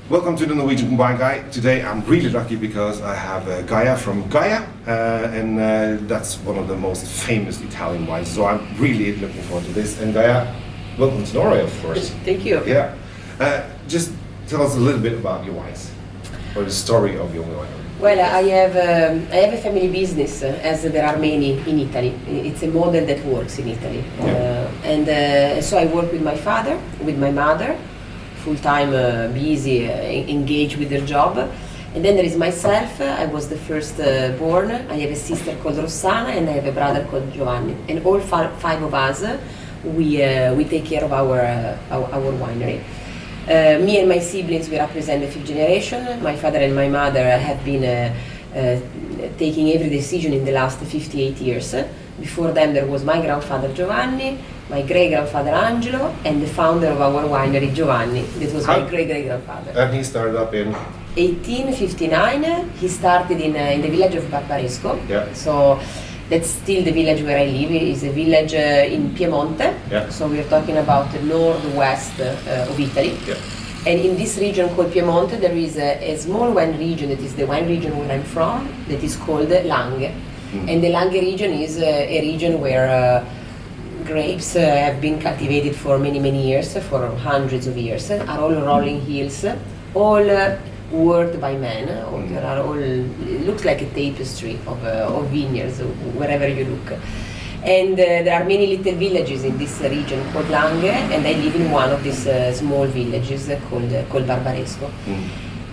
Welcome to the Norwegian Combined Guide. Today I'm really lucky because I have Gaia from Gaia, and that's one of the most famous Italian wines. So I'm really looking forward to this. And Gaia, welcome to Norway, of course. Thank you. Yeah. Just tell us a little bit about your wines, or the story of your wine. Well, I have a family business, as there are many in Italy. It's a model that works in Italy, and so I work with my father, with my mother, full-time, busy, engaged with their job. And then there is myself. I was the first born. I have a sister called Rossana and I have a brother called Giovanni. And all five of us, we take care of our winery. Me and my siblings, we represent the fifth generation. My father and my mother have been taking every decision in the last 58 years. Before them there was my grandfather Giovanni, my great-grandfather Angelo, and the founder of our winery, Giovanni. That was my great-great-grandfather. And he started up in? 1859. He started in the village of Barbaresco. Yeah. So that's still the village where I live. It's a village in Piemonte. Yeah. So we're talking about the northwest of Italy. Yeah. And in this region called Piemonte, there is a small wine region, that is the wine region where I'm from, that is called Langhe. And the Langhe region is a region where grapes have been cultivated for many years, for hundreds of years, are all rolling hills, all worked by men. It looks like a tapestry of vineyards wherever you look. And there are many little villages in this region called Langhe, and I live in one of these small villages called Barbaresco.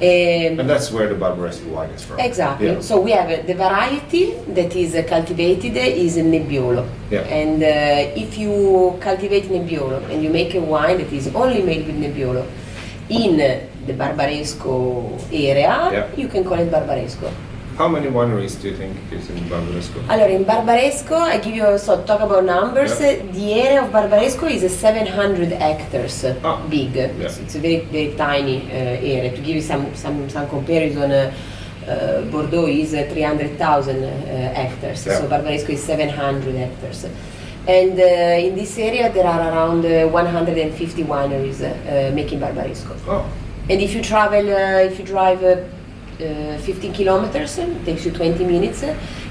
And that's where the Barbaresco wine is from. Exactly. Yeah. So we have the variety that is cultivated is Nebbiolo. Yeah. And if you cultivate Nebbiolo and you make a wine that is only made with Nebbiolo in the Barbaresco area, you can call it Barbaresco. How many wineries do you think is in Barbaresco? Allora, in Barbaresco, I give you, so talk about numbers, the area of Barbaresco is 700 hectares big. Yeah. It's a very tiny area. To give you some comparison, Bordeaux is 300,000 hectares, so Barbaresco is 700 hectares. And in this area there are around 150 wineries making Barbaresco. Oh. And if you drive 15 kilometers, it takes you 20 minutes,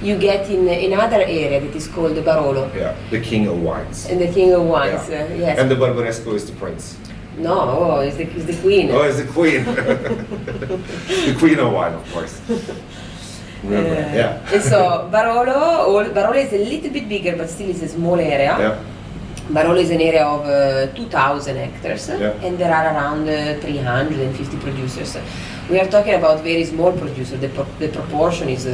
you get in another area that is called Barolo. Yeah, the king of wines. And the king of wines, yes. And the Barbaresco is the prince. No, it's the queen. Oh, it's the queen. The queen of wine, of course. Remember, And so Barolo is a little bit bigger, but still is a small area. Yeah. Barolo is an area of 2,000 hectares, and there are around 350 producers. We are talking about very small producers. The proportion is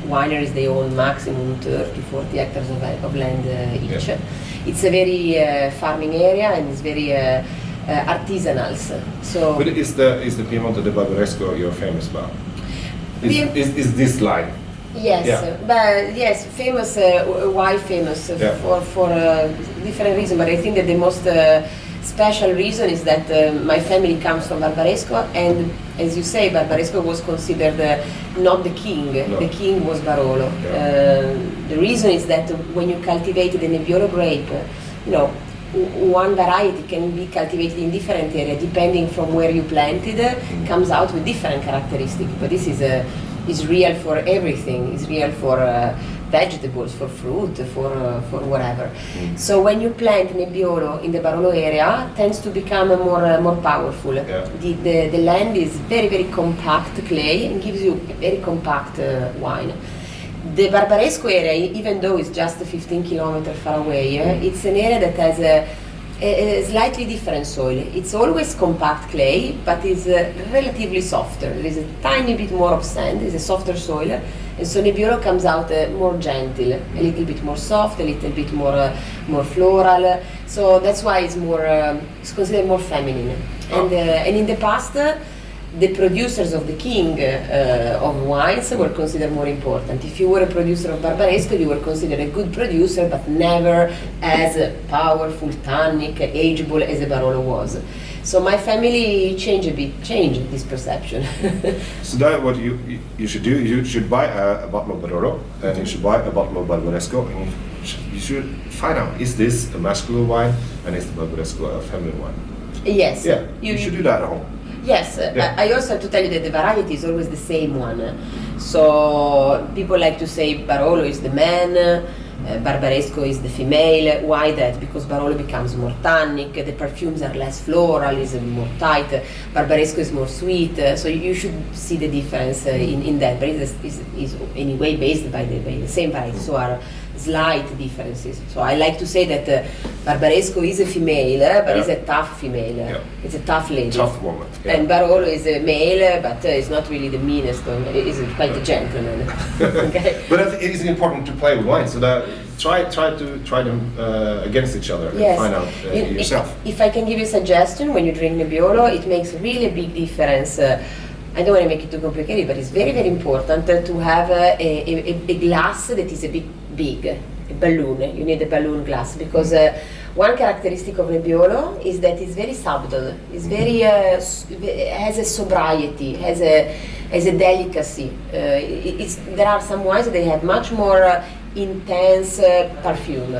wineries, they own maximum 30-40 hectares of land each. Yeah. It's a very farming area, and it's very artisanal. So, but is the Piemonte de Barbaresco you're famous about? Is this line? Yes, but yes, famous. Why famous? For different reasons. But I think that the most special reason is that my family comes from Barbaresco, and as you say, Barbaresco was considered not the king. No. The king was Barolo. Yeah. The reason is that when you cultivate the Nebbiolo grape, one variety can be cultivated in different areas depending from where you planted. Comes out with different characteristics. But this is real for everything. It's real for vegetables, for fruit, for whatever. So when you plant Nebbiolo in the Barolo area, it tends to become more powerful. Yeah. The land is very compact clay and gives you a very compact wine. The Barbaresco area, even though it's just 15 kilometers far away, it's an area that has a slightly different soil. It's always compact clay, but it's relatively softer. There is a tiny bit more of sand, it's a softer soil, and so Nebbiolo comes out more gentle, a little bit more soft, a little bit more floral. So that's why it's considered more feminine. And in the past, the producers of the king of wines were considered more important. If you were a producer of Barbaresco, you were considered a good producer, but never as powerful, tannic, ageable as a Barolo was. So my family changed this perception. So that what you should do, you should buy a bottle of Barolo, and you should buy a bottle of Barbaresco, and you should find out, is this a masculine wine, and is the Barbaresco a feminine wine? Yes. Yeah, you should do that at home. Yes, I also have to tell you that the variety is always the same one. So people like to say Barolo is the man, Barbaresco is the female. Why that? Because Barolo becomes more tannic, the perfumes are less floral, is more tight. Barbaresco is more sweet. So you should see the difference in that. But it's anyway based by the same variety. So are slight differences. So I like to say that Barbaresco is a female, but it's a tough female. Yeah. It's a tough lady. Tough woman. Yeah. And Barolo is a male, but it's not really the meanest. He's quite a gentleman. Okay. But it is important to play with wine, so that try them against each other and find out yourself. If I can give you a suggestion, when you drink Nebbiolo, it makes really a big difference. I don't want to make it too complicated, but it's very, very important to have a glass that is a bit big, a balloon. You need a balloon glass because one characteristic of Nebbiolo is that it's very subtle. It's very has a sobriety, has a delicacy. There are some wines that they have much more intense perfume.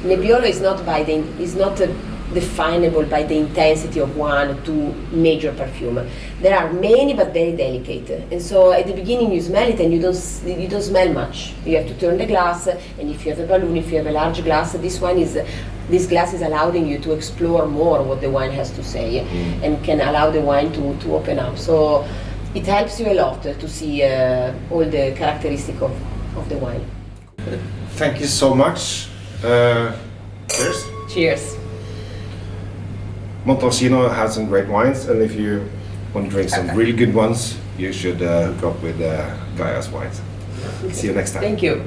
Nebbiolo is not definable by the intensity of 1 or 2 major perfume. There are many but very delicate, and so at the beginning you smell it and you don't smell much. You have to turn the glass, and if you have a balloon, if you have a large glass, this glass is allowing you to explore more what the wine has to say and can allow the wine to open up. So it helps you a lot to see all the characteristics of the wine. Thank you so much. Cheers. Cheers. Montalcino has some great wines, and if you want to drink some really good ones, you should hook up with Gaia's wines. See you next time. Thank you.